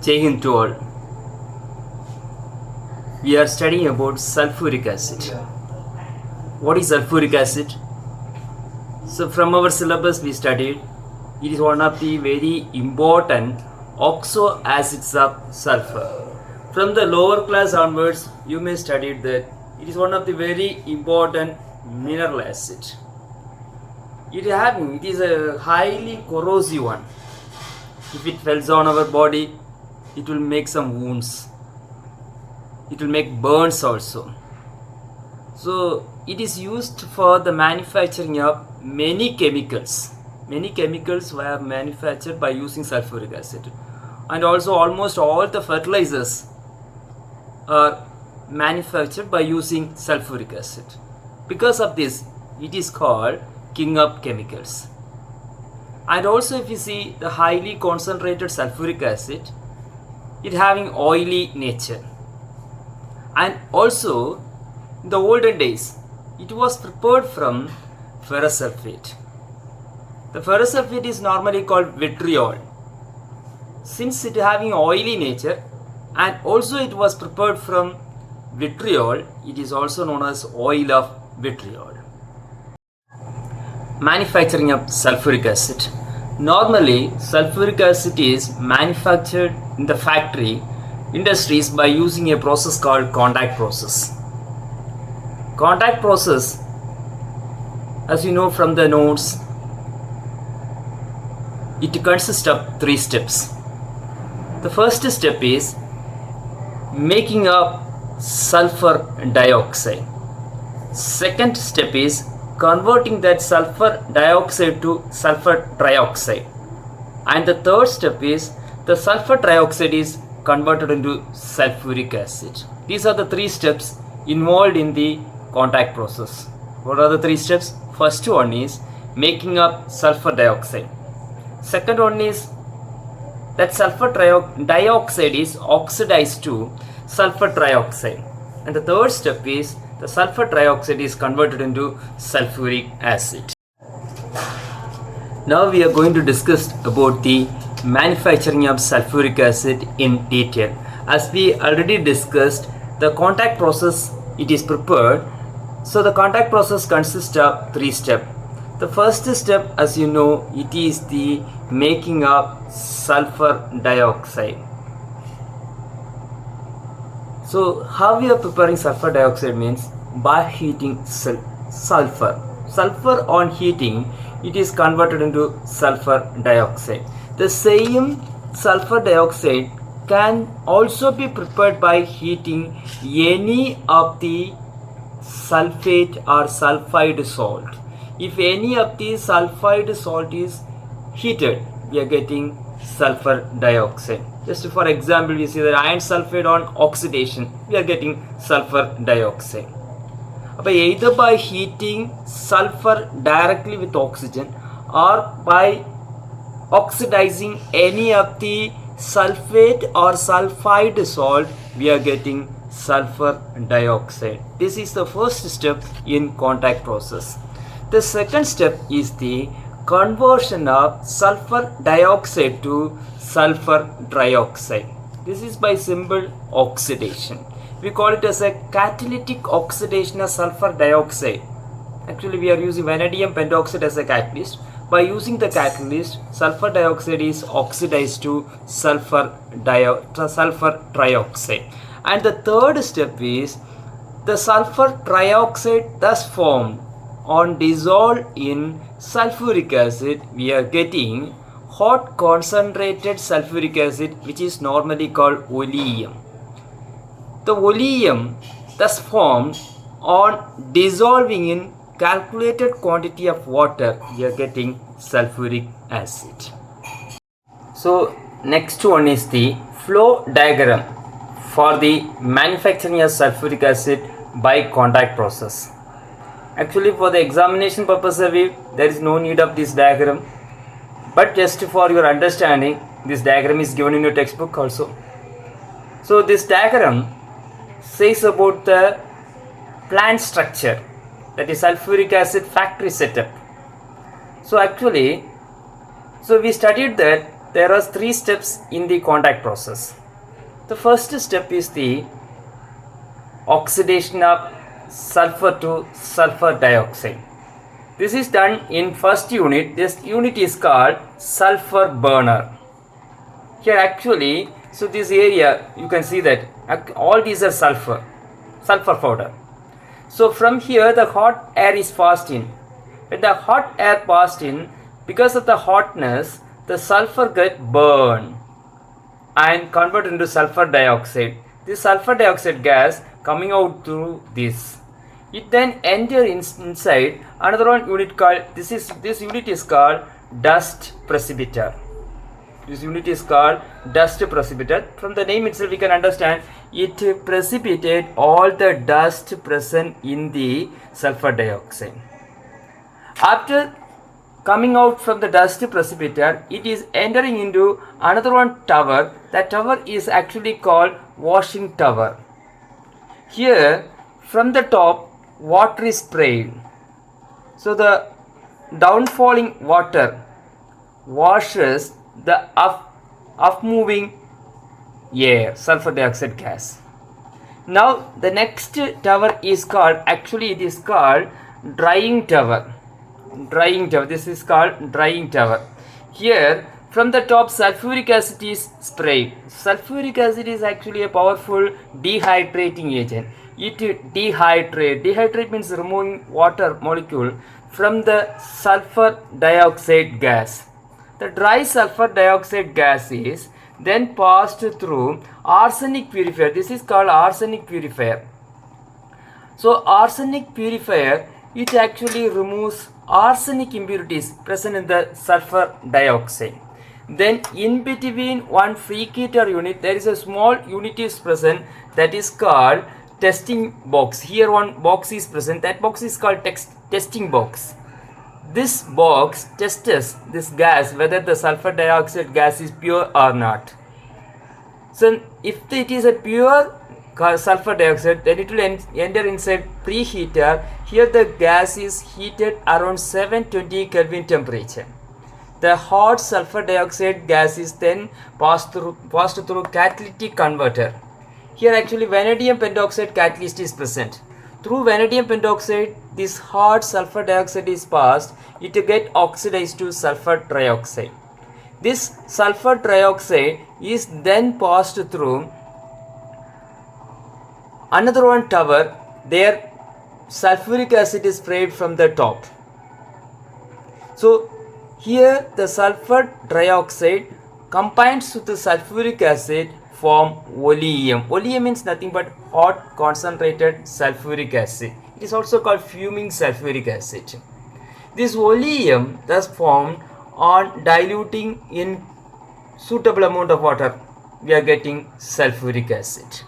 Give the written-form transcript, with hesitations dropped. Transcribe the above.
Jai Hind to all. We are studying about sulfuric acid. What is sulfuric acid? So from our syllabus we studied, it is one of the very important oxo acids of sulfur. From the lower class onwards, you may study that it is one of the very important mineral acid. It is a highly corrosive one. If it falls on our body, it will make some wounds. It will make burns also. So it is used for the manufacturing of many chemicals. Many chemicals were manufactured by using sulfuric acid. And also almost all the fertilizers are manufactured by using sulfuric acid. Because of this, it is called king of chemicals. And also if you see the highly concentrated sulfuric acid, it having oily nature. And also in the olden days, it was prepared from ferrous sulfate. The ferrous sulfate is normally called vitriol. Since it having oily nature and also it was prepared from vitriol, it is also known as oil of vitriol. Manufacturing of sulfuric acid. Normally, sulfuric acid is manufactured in the factory industries by using a process called contact process. Contact process, as you know from the notes, it consists of 3 steps. The first step is making up sulfur dioxide. Second step is converting that sulfur dioxide to sulfur trioxide. And the third step is the sulfur trioxide is converted into sulfuric acid. These are the 3 steps involved in the contact process. What are the 3 steps? First one is making up sulfur dioxide. Second one is that sulfur dioxide is oxidized to sulfur trioxide. And the third step is the sulfur trioxide is converted into sulfuric acid. Now we are going to discuss about the manufacturing of sulfuric acid in detail. As we already discussed, the contact process, it is prepared. So the contact process consists of 3 steps. The first step, as you know, it is the making of sulfur dioxide. So how we are preparing sulfur dioxide means by heating sulfur. Sulfur on heating, it is converted into sulfur dioxide. The same sulfur dioxide can also be prepared by heating any of the sulfate or sulfide salt. If any of the sulfide salt is heated, we are getting sulfur dioxide. Just for example, we see the iron sulfide on oxidation, we are getting sulfur dioxide. Either by heating sulfur directly with oxygen or by oxidizing any of the sulfate or sulfide salt, we are getting sulfur dioxide. This is the first step in contact process. The second step is the conversion of sulfur dioxide to sulfur trioxide. This is by simple oxidation. We call it as a catalytic oxidation of sulfur dioxide. Actually, we are using vanadium pentoxide as a catalyst. By using the catalyst, sulfur dioxide is oxidized to sulfur trioxide. And the third step is the sulfur trioxide thus formed on dissolved in sulfuric acid, we are getting hot concentrated sulfuric acid, which is normally called oleum. The oleum thus formed on dissolving in calculated quantity of water, we are getting sulfuric acid. So next one is the flow diagram for the manufacturing of sulfuric acid by contact process. Actually, for the examination purpose, there is no need of this diagram, but just for your understanding, this diagram is given in your textbook also. So this diagram says about the plant structure, that is sulfuric acid factory setup. So actually, we studied that there are three steps in the contact process. The first step is the oxidation of sulfur to sulfur dioxide. This is done in first unit. This unit is called sulfur burner. Here actually, so this area you can see that all these are sulfur powder. So from here the hot air is passed in. When the hot air passed in, because of the hotness, the sulfur get burned and converted into sulfur dioxide. This sulfur dioxide gas coming out through this. It then enters inside another one unit called, this unit is called dust precipitator. This unit is called dust precipitator. From the name itself we can understand it precipitates all the dust present in the sulfur dioxide. After coming out from the dust precipitator, it is entering into another one tower. That tower is actually called washing tower. Here from the top water is sprayed. So the downfalling water washes the up moving air, sulfur dioxide gas. Now the next tower is called, actually it is called drying tower. This is called drying tower. Here from the top sulfuric acid is sprayed. Sulfuric acid is actually a powerful dehydrating agent. It dehydrate means removing water molecule from the sulfur dioxide gas. The dry sulfur dioxide gas is then passed through arsenic purifier. This is called arsenic purifier. So arsenic purifier, it actually removes arsenic impurities present in the sulfur dioxide. Then in between one Friedlander unit there is a small unit is present, that is called testing box. Here one box is present, that box is called testing box. This box tests this gas whether the sulfur dioxide gas is pure or not. So if it is a pure sulfur dioxide, then it will enter inside preheater. Here the gas is heated around 720 Kelvin temperature. The hot sulfur dioxide gas is then passed through catalytic converter. Here actually vanadium pentoxide catalyst is present. Through vanadium pentoxide, this hot sulfur dioxide is passed. It get oxidized to sulfur trioxide. This sulfur trioxide is then passed through another one tower. There sulfuric acid is sprayed from the top. So here the sulfur trioxide combines with the sulfuric acid form oleum. Oleum means nothing but hot concentrated sulfuric acid. It is also called fuming sulfuric acid. This oleum thus formed on diluting in suitable amount of water, we are getting sulfuric acid.